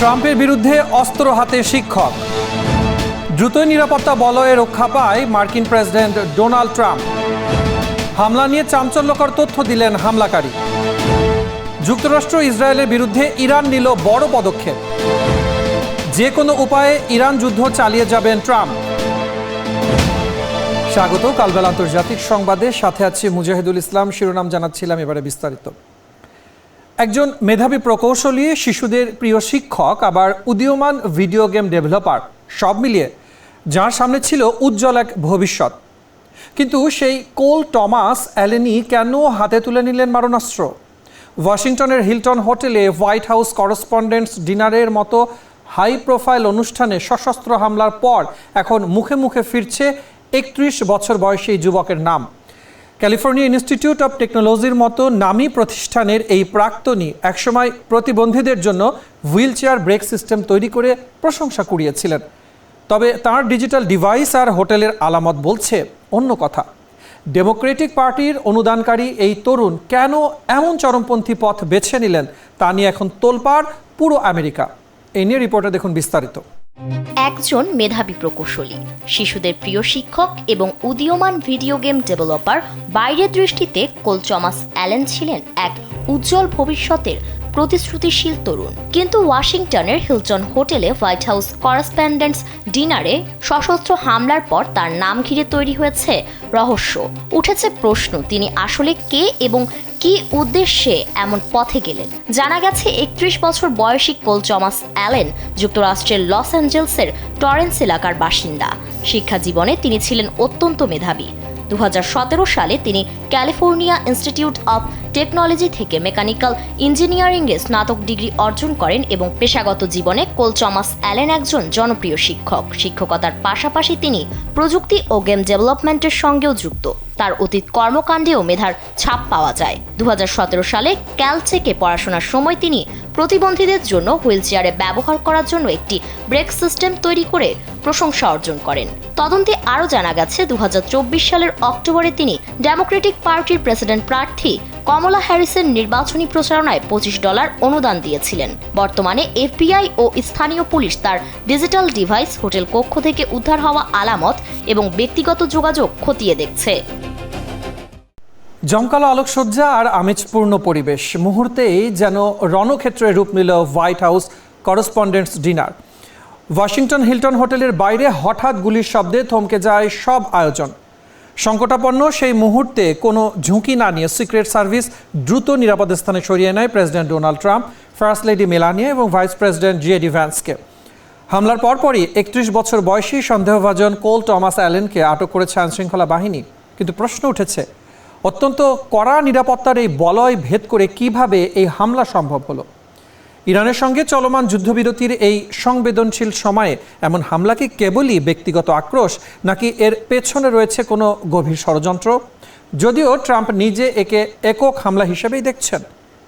ট্রাম্পের বিরুদ্ধে অস্ত্র হাতে শিক্ষক। দ্রুতই নিরাপত্তা বলয়ে রক্ষা পায় মার্কিন প্রেসিডেন্ট ডোনাল্ড ট্রাম্প। হামলা নিয়ে চাঞ্চল্যকর তথ্য দিলেন হামলাকারী। যুক্তরাষ্ট্র ইসরায়েলের বিরুদ্ধে ইরান নিল বড় পদক্ষেপ। যে কোনো উপায়ে ইরান যুদ্ধ চালিয়ে যাবেন ট্রাম্প। স্বাগত কালবেলা আন্তর্জাতিক সংবাদে, সাথে আছি মুজাহিদুল ইসলাম। শিরোনাম জানাচ্ছিলাম, এবারে বিস্তারিত। একজন মেধাবী প্রকৌশলী, শিশুদের প্রিয় শিক্ষক, আবার উদীয়মান ভিডিও গেম ডেভেলপার, সব মিলিয়ে যার সামনে ছিল উজ্জ্বল এক ভবিষ্যৎ। কিন্তু সেই কোল টমাস অ্যালেনি কেন হাতে তুলে নিলেন মারণাস্ত্র? ওয়াশিংটনের হিলটন হোটেলে হোয়াইট হাউস করেসপন্ডেন্টস ডিনারের মতো হাই প্রোফাইল অনুষ্ঠানে সশস্ত্র হামলার পর এখন মুখে মুখে ফিরছে 31 বছর বয়সী এই যুবকের নাম। ক্যালিফোর্নিয়া ইনস্টিটিউট অব টেকনোলজির মতো নামী প্রতিষ্ঠানের এই প্রাক্তনী একসময় প্রতিবন্ধীদের জন্য হুইল চেয়ার ব্রেক সিস্টেম তৈরি করে প্রশংসা কুড়িয়েছিলেন। তবে তার ডিজিটাল ডিভাইস আর হোটেলের আলামত বলছে অন্য কথা। ডেমোক্রেটিক পার্টির অনুদানকারী এই তরুণ কেন এমন চরমপন্থী পথ বেছে নিলেন তা নিয়ে এখন তোলপাড় পুরো আমেরিকা। এই নিয়ে রিপোর্টে দেখুন বিস্তারিত। একজন মেধাবী প্রকৌশলী, শিশুদের প্রিয় শিক্ষক এবং উদীয়মান ভিডিও গেম ডেভেলপার, বাইরের দৃষ্টিতে কোল টমাস অ্যালেন ছিলেন এক উজ্জ্বল ভবিষ্যতের প্রতিশ্রুতিশীল তরুণ। কিন্তু ওয়াশিংটনের হিলটন হোটেলে হোয়াইট হাউস করেসপন্ডেন্টস ডিনারে সশস্ত্র হামলার পর তার নাম ঘিরে তৈরি হয়েছে রহস্য। উঠেছে প্রশ্ন, তিনি আসলে কে এবং কি উদ্দেশ্যে এমন পথে গেলেন। জানা গেছে 31 বছর বয়সী কোল টমাস অ্যালেন যুক্তরাষ্ট্রের লস অ্যাঞ্জেলসের টরেন্স এলাকার বাসিন্দা। শিক্ষা জীবনে তিনি ছিলেন অত্যন্ত মেধাবী। 2017 সালে তিনি ক্যালিফোর্নিয়া ইনস্টিটিউট অব টেকনোলজি থেকে মেকানিক্যাল ইঞ্জিনিয়ারিংয়ে স্নাতক ডিগ্রি অর্জন করেন এবং পেশাগত জীবনে কোল টমাস অ্যালেন একজন জনপ্রিয় শিক্ষক। শিক্ষকতার পাশাপাশি তিনি প্রযুক্তি ও গেম ডেভেলপমেন্টের সঙ্গেও যুক্ত। তার অতীত কর্মকাণ্ডেও মেধার ছাপ পাওয়া যায়। 2017 সালে ক্যালটেকে পড়াশোনার সময় তিনি প্রতিবন্ধীদের জন্য হুইল চেয়ারে ব্যবহার করার জন্য একটি ব্রেক সিস্টেম তৈরি করে প্রশংসা অর্জন করেন। তদন্তে আরও জানা গেছে 2024 সালের অক্টোবরে তিনি ডেমোক্রেটিক পার্টির প্রেসিডেন্ট প্রার্থী কমলা হ্যারিসের নির্বাচনী প্রচারণায় $25 অনুদান দিয়েছিলেন। বর্তমানে এফবিআই ও স্থানীয় পুলিশ তার ডিজিটাল ডিভাইস, হোটেল কক্ষ থেকে উদ্ধার হওয়া আলামত এবং ব্যক্তিগত যোগাযোগ খতিয়ে দেখছে। জমকালো আলোকসজ্জা আর আমেজপূর্ণ পরিবেশ, মুহূর্তেই যেন রণক্ষেত্রে রূপ নিল white house correspondents dinner. Washington Hilton হোটেলের বাইরে হঠাৎ গুলির শব্দে থমকে যায় সব আয়োজন। সংকটাপন্ন সেই মুহূর্তে কোনো ঝুঁকি না নিয়ে সিক্রেট সার্ভিস দ্রুত নিরাপদ স্থানে সরিয়ে নেয় president Donald Trump, first lady Melania এবং ভাইস প্রেসিডেন্ট জেডি ভ্যান্সকে। হামলার পরপরই 31 বছর বয়সী সন্দেহভাজন কোল টমাস অ্যালেনকে আটক করেছে আইনশৃঙ্খলা বাহিনী। কিন্তু প্রশ্ন উঠেছে, অত্যন্ত কড়া নিরাপত্তার এই বলয় ভেদ করে কিভাবে এই হামলা সম্ভব হলো? ইরানের সঙ্গে চলমান যুদ্ধবিরতির এই সংবেদনশীল সময়ে এমন হামলা কি কেবলই ব্যক্তিগত আক্রোশ, নাকি এর পেছনে রয়েছে কোনো গভীর ষড়যন্ত্র? যদিও ট্রাম্প নিজে একে একক হামলা হিসেবেই দেখছেন।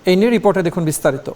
এই নিয়ে রিপোর্টে দেখুন বিস্তারিত।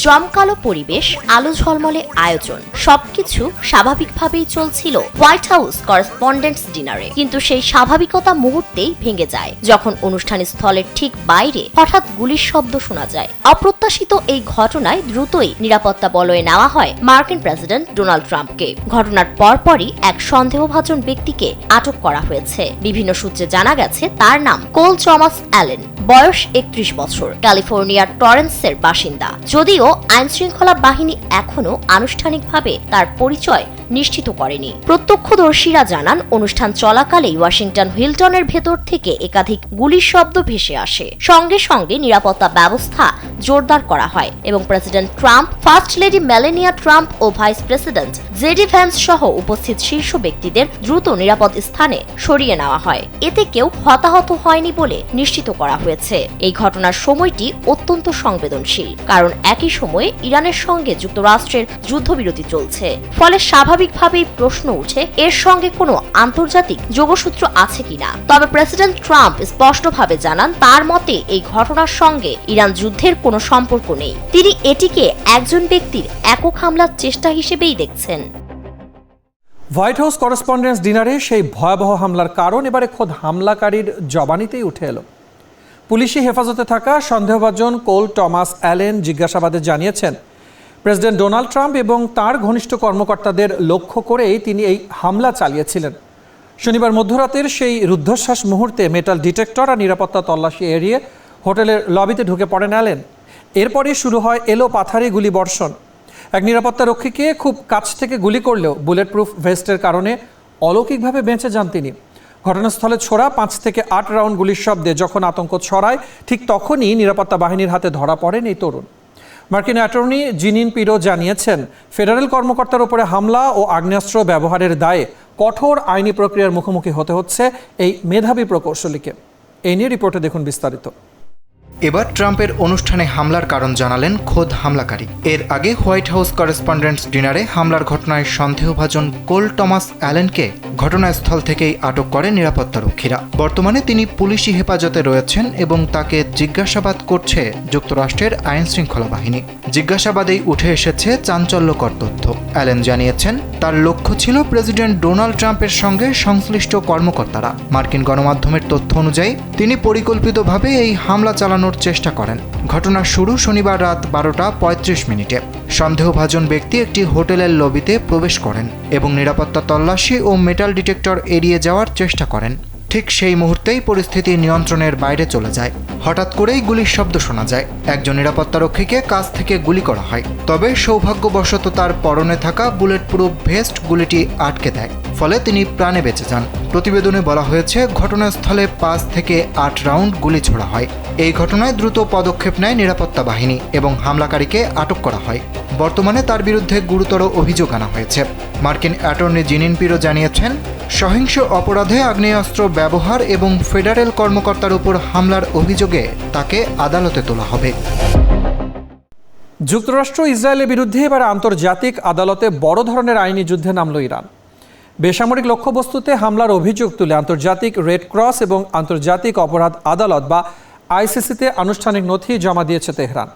জমকালো পরিবেশ, আলো ঝলমলে আয়োজন, সবকিছু স্বাভাবিকভাবেই চলছিল হোয়াইট হাউস করেসপন্ডেন্টস ডিনারে। কিন্তু সেই স্বাভাবিকতা মুহূর্তেই ভেঙে যায় যখন অনুষ্ঠান স্থলের ঠিক বাইরে হঠাৎ গুলির শব্দ শোনা যায়। অপ্রত্যাশিত এই ঘটনায় দ্রুতই নিরাপত্তা বলয়ে নেওয়া হয় মার্কিন প্রেসিডেন্ট ডোনাল্ড ট্রাম্পকে। ঘটনার পরপরই এক সন্দেহভাজন ব্যক্তিকে আটক করা হয়েছে। বিভিন্ন সূত্রে জানা গেছে তার নাম কোল টমাস অ্যালেন, বয়স 31 বছর, ক্যালিফোর্নিয়ার টরেন্সের বাসিন্দা। যদিও আইনশৃঙ্খলা বাহিনী এখনো আনুষ্ঠানিকভাবে তার পরিচয় নিশ্চিত করেনি। প্রত্যক্ষদর্শীরা জানান, অনুষ্ঠান চলাকালেই ওয়াশিংটন হিলটনের ভেতর থেকে একাধিক গুলির শব্দ ভেসে আসে। সঙ্গে সঙ্গে নিরাপত্তা ব্যবস্থা জোরদার করা হয় এবং president Trump, first lady Melania Trump ও ভাইস প্রেসিডেন্ট জেডি ভ্যান্স সহ উপস্থিত শীর্ষ ব্যক্তিদের দ্রুত নিরাপদ স্থানে সরিয়ে নেওয়া হয়। এতে কেউ হতাহত হয়নি বলে নিশ্চিত করা হয়েছে। এই ঘটনার সময়টি অত্যন্ত সংবেদনশীল, কারণ একই সময়ে ইরানের সঙ্গে যুক্তরাষ্ট্রের যুদ্ধবিরতি চলছে। ফলে স্বাভাবিকভাবেই প্রশ্ন উঠে, এর সঙ্গে কোনো আন্তর্জাতিক যোগসূত্র আছে কিনা। তবে প্রেসিডেন্ট ট্রাম্প স্পষ্টভাবে জানান, তার মতে এই ঘটনার সঙ্গে ইরান যুদ্ধের কোনো সম্পর্ক নেই। তিনি এটিকে একজন ব্যক্তির একক হামলার চেষ্টা হিসেবেই দেখছেন। হোয়াইট হাউস করেসপন্ডেন্টস ডিনারে সেই ভয়াবহ হামলার কারণ এবারে খোদ হামলাকারীর জবানিতেই উঠে এলো। পুলিশি হেফাজতে থাকা সন্দেহভাজন কোল টমাস অ্যালেন জিজ্ঞাসাবাদে জানিয়েছেন, প্রেসিডেন্ট ডোনাল্ড ট্রাম্প এবং তার ঘনিষ্ঠ কর্মকর্তাদের লক্ষ্য করেই তিনি এই হামলা চালিয়েছিলেন। শনিবার মধ্যরাতের সেই রুদ্ধশ্বাস মুহূর্তে মেটাল ডিটেক্টর আর নিরাপত্তা তল্লাশি এড়িয়ে হোটেলের লবিতে ঢুকে পড়েন অ্যালেন। এরপরই শুরু হয় এলো পাথারি গুলিবর্ষণ। এক নিরাপত্তা রক্ষীকে খুব কাছ থেকে গুলি করলেও বুলেট প্রুফ ভেস্টের কারণে অলৌকিকভাবে বেঁচে যান তিনি। ঘটনাস্থলে ছোড়া 5 থেকে 8 রাউন্ড গুলির শব্দে যখন আতঙ্ক ছড়ায়, ঠিক তখনই নিরাপত্তা বাহিনীর হাতে ধরা পড়েন এই তরুণ। মার্কিন অ্যাটর্নি জিনিন পিরো জানিয়েছেন, ফেডারেল কর্মকর্তার উপরে হামলা ও আগ্নেয়াস্ত্র ব্যবহারের দায়ে কঠোর আইনি প্রক্রিয়ার মুখোমুখি হতে হচ্ছে এই মেধাবী প্রকৌশলীকে। এই নিয়ে রিপোর্টে দেখুন বিস্তারিত। এবার ট্রাম্পের অনুষ্ঠানে হামলার কারণ জানালেন খোদ হামলাকারী। এর আগে হোয়াইট হাউস করেসপন্ডেন্টস ডিনারে হামলার ঘটনায় সন্দেহভাজন কোল টমাস অ্যালেনকে ঘটনাস্থল থেকেই আটক করে নিরাপত্তারক্ষীরা। বর্তমানে তিনি পুলিশি হেফাজতে রয়েছেন এবং তাকে জিজ্ঞাসাবাদ করছে যুক্তরাষ্ট্রের আইন শৃঙ্খলা বাহিনী। জিজ্ঞাসাবাদেই উঠে এসেছে চাঞ্চল্যকর তথ্য। অ্যালেন জানিয়েছেন, তার লক্ষ্য ছিল প্রেসিডেন্ট ডোনাল্ড ট্রাম্পের সঙ্গে সংশ্লিষ্ট কর্মকর্তারা। মার্কিন গণমাধ্যমের তথ্য অনুযায়ী তিনি পরিকল্পিতভাবে এই হামলা চালানোর চেষ্টা করেন। ঘটনার শুরু শনিবার রাত 12:35 সন্দেহভাজন ব্যক্তি একটি হোটেলের লবিতে প্রবেশ করেন এবং নিরাপত্তা তল্লাশি ও মেটাল ডিটেক্টর এড়িয়ে যাওয়ার চেষ্টা করেন। ঠিক সেই মুহূর্তেই পরিস্থিতি নিয়ন্ত্রণের বাইরে চলে যায়। হঠাৎ করেই গুলির শব্দ শোনা যায়। একজন নিরাপত্তারক্ষীকে কাছ থেকে গুলি করা হয়, তবে সৌভাগ্যবশত তার পরনে থাকা বুলেট প্রুফ ভেস্ট গুলিটি আটকে দেয়, ফলে তিনি প্রাণে বেঁচে যান। প্রতিবেদনে বলা হয়েছে, ঘটনাস্থলে 5 থেকে 8 রাউন্ড গুলি ছোড়া হয়। এই ঘটনায় দ্রুত পদক্ষেপ নেয় নিরাপত্তা বাহিনী এবং হামলাকারীকে আটক করা হয়। বর্তমানে তার বিরুদ্ধে গুরুতর অভিযোগ আনা হয়েছে। মার্কিন অ্যাটর্নি জিনিন পিরো জানিয়েছেন, সহিংস অপরাধে আগ্নেয়াস্ত্র ব্যবহার এবং ফেডারেল কর্মকর্তার উপর হামলার অভিযোগে তাকে আদালতে তোলা হবে। যুক্তরাষ্ট্র ইসরায়েলের বিরুদ্ধে এবার আন্তর্জাতিক আদালতে বড় ধরনের আইনি যুদ্ধে নামল ইরান। বেসামরিক লক্ষ্যবস্তুতে হামলার অভিযোগ তুলে আন্তর্জাতিক রেড ক্রস এবং আন্তর্জাতিক অপরাধ আদালত বা আইসিসিতে আনুষ্ঠানিক নথি জমা দিয়েছে তেহরান।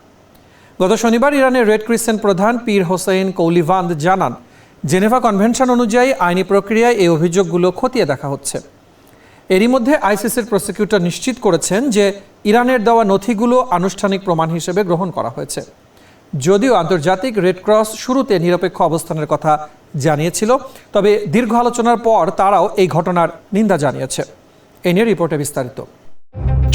গত শনিবার ইরানের রেড ক্রিসেন্ট প্রধান পীর হোসেইন কৌলিভান্দ জানান, জেনেভা কনভেনশন অনুযায়ী আইনি প্রক্রিয়ায় এই অভিযোগগুলো খতিয়ে দেখা হচ্ছে। এরই মধ্যে আইসিসির প্রসিকিউটর নিশ্চিত করেছেন যে ইরানের দেওয়া নথিগুলো আনুষ্ঠানিক প্রমাণ হিসেবে গ্রহণ করা হয়েছে। যদিও আন্তর্জাতিক রেড ক্রস শুরুতে নিরপেক্ষ অবস্থানের কথা জানিয়েছিল, তবে দীর্ঘ আলোচনার পর তারাও এই ঘটনার নিন্দা জানিয়েছে। এ নিয়ে রিপোর্টে বিস্তারিত।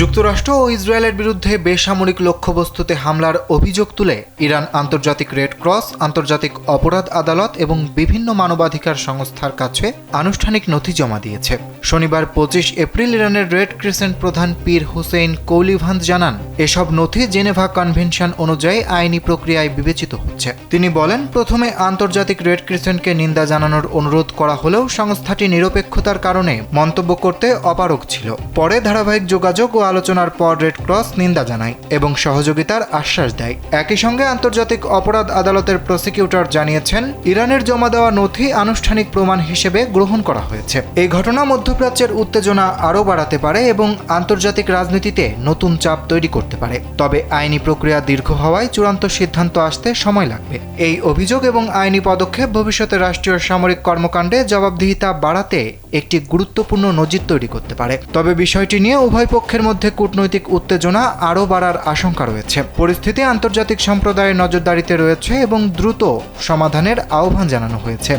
যুক্তরাষ্ট্র ও ইসরায়েলের বিরুদ্ধে বেসামরিক লক্ষ্যবস্তুতে হামলার অভিযোগ তুলে ইরান আন্তর্জাতিক রেড ক্রস, আন্তর্জাতিক অপরাধ আদালত এবং বিভিন্ন মানবাধিকার সংস্থার কাছে আনুষ্ঠানিক নথি জমা দিয়েছে। শনিবার 25 এপ্রিল ইরানের রেড ক্রিসেন্ট প্রধান পীর হোসেইন কৌলিভান্দ জানান, এসব নথি জেনেভা কনভেনশন অনুযায়ী আইনি প্রক্রিয়ায় বিবেচিত হচ্ছে। তিনি বলেন, প্রথমে আন্তর্জাতিক রেড ক্রিসেন্টকে নিন্দা জানানোর অনুরোধ করা হলেও সংস্থাটি নিরপেক্ষতার কারণে মন্তব্য করতে অপারগ ছিল। পরে ধারাবাহিক যোগাযোগ ও আলোচনার পর রেড ক্রস নিন্দা জানায় এবং সহযোগিতার আশ্বাস দেয়। একই সঙ্গে আন্তর্জাতিক অপরাধ আদালতের প্রসিকিউটর জানিয়েছেন, ইরানের জমা দেওয়া নথি আনুষ্ঠানিক প্রমাণ হিসেবে গ্রহণ করা হয়েছে। এই ঘটনা মধ্যপ্রাচ্যের উত্তেজনা আরও বাড়াতে পারে এবং আন্তর্জাতিক রাজনীতিতে নতুন চাপ তৈরি করতে পারে। তবে আইনি প্রক্রিয়া দীর্ঘ হওয়ায় চূড়ান্ত সিদ্ধান্ত আসতে সময় লাগবে। এই অভিযোগ এবং আইনি পদক্ষেপ ভবিষ্যতে রাষ্ট্রীয় সামরিক কর্মকাণ্ডে জবাবদিহিতা বাড়াতে একটি গুরুত্বপূর্ণ নজির তৈরি করতে পারে। তবে বিষয়টি নিয়ে উভয় পক্ষের মধ্যে কূটনৈতিক উত্তেজনা আরও বাড়ার আশঙ্কা রয়েছে। পরিস্থিতি আন্তর্জাতিক সম্প্রদায়ের নজরদারিতে রয়েছে এবং দ্রুত সমাধানের আহ্বান জানানো হয়েছে।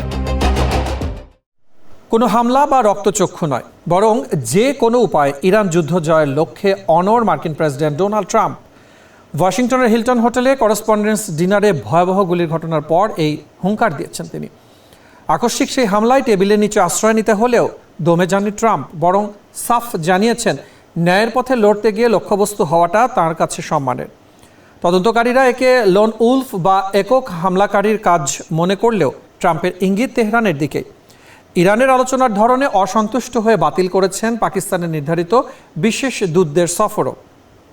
কোনো হামলা বা রক্তচক্ষু নয়, বরং যে কোনো উপায়ে ইরান যুদ্ধ জয়ের লক্ষ্যে অনড় মার্কিন প্রেসিডেন্ট ডোনাল্ড ট্রাম্প। ওয়াশিংটনের হিলটন হোটেলে করেসপন্ডেন্টস ডিনারে ভয়াবহ গুলির ঘটনার পর এই হুঙ্কার দিয়েছেন তিনি। আকস্মিক সেই হামলায় টেবিলের নিচে আশ্রয় নিতে হলেও দমে যাননি ট্রাম্প, বরং সাফ জানিয়েছেন ন্যায়ের পথে লড়তে গিয়ে লক্ষ্যবস্তু হওয়াটা তাঁর কাছে সম্মানের। তদন্তকারীরা একে লোন উলফ বা একক হামলাকারীর কাজ মনে করলেও ট্রাম্পের ইঙ্গিত তেহরানের দিকে। ইরানের আলোচনার ধরনে অসন্তুষ্ট হয়ে বাতিল করেছেন পাকিস্তানের নির্ধারিত বিশেষ দূতদের সফরও।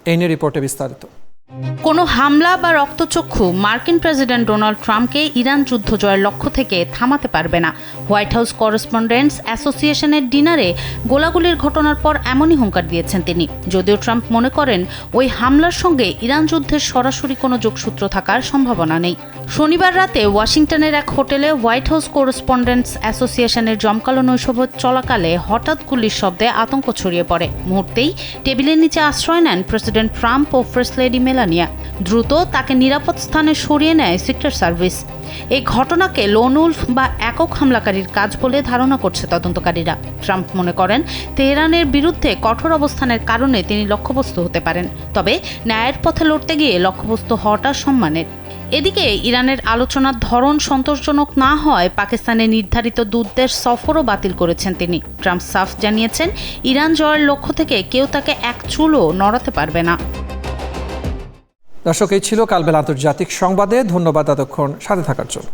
এই নিয়ে রিপোর্টে বিস্তারিত। কোনো হামলা বা রক্তচক্ষু মার্কিন প্রেসিডেন্ট ডোনাল্ড ট্রাম্পকে ইরান যুদ্ধ জয়ের লক্ষ্য থেকে থামাতে পারবে না। হোয়াইট হাউস করেসপন্ডেন্টস অ্যাসোসিয়েশনের ডিনারে গোলাগুলির ঘটনার পর এমনই হুঙ্কার দিয়েছেন তিনি। যদিও ট্রাম্প মনে করেন ওই হামলার সঙ্গে ইরান যুদ্ধের সরাসরি কোনো যোগসূত্র থাকার সম্ভাবনা নেই। শনিবার রাতে ওয়াশিংটনের এক হোটেলে হোয়াইট হাউস করেসপন্ডেন্টস অ্যাসোসিয়েশনের জমকালো নৈশভোজ চলাকালে হঠাৎ গুলির শব্দে আতঙ্ক ছড়িয়ে পড়ে। মুহূর্তেই টেবিলের নিচে আশ্রয় নেন প্রেসিডেন্ট ট্রাম্প ও ফার্স্ট লেডি মেলানিয়া। দ্রুত তাকে নিরাপদ স্থানে সরিয়ে নেয় সিক্রেট সার্ভিস। এই ঘটনাকে লোন উলফ বা একক হামলাকারীর কাজ বলে ধারণা করছে তদন্তকারীরা। ট্রাম্প মনে করেন তেহরানের বিরুদ্ধে কঠোর অবস্থানের কারণে তিনি লক্ষ্যবস্তু হতে পারেন, তবে ন্যায়ের পথে লড়তে গিয়ে লক্ষ্যবস্তু হওয়াটা সম্মানের। এদিকে ইরানের আলোচনার ধরন সন্তোষজনক না হয় পাকিস্তানে নির্ধারিত দূতদের সফরও বাতিল করেছেন তিনি। ট্রাম্প সাফ জানিয়েছেন ইরান জয়ের লক্ষ্য থেকে কেউ তাকে এক চুলও নড়াতে পারবে না। দর্শক, এই ছিল কালবেলা আন্তর্জাতিক সংবাদে। ধন্যবাদ এতক্ষণ সাথে থাকার জন্য।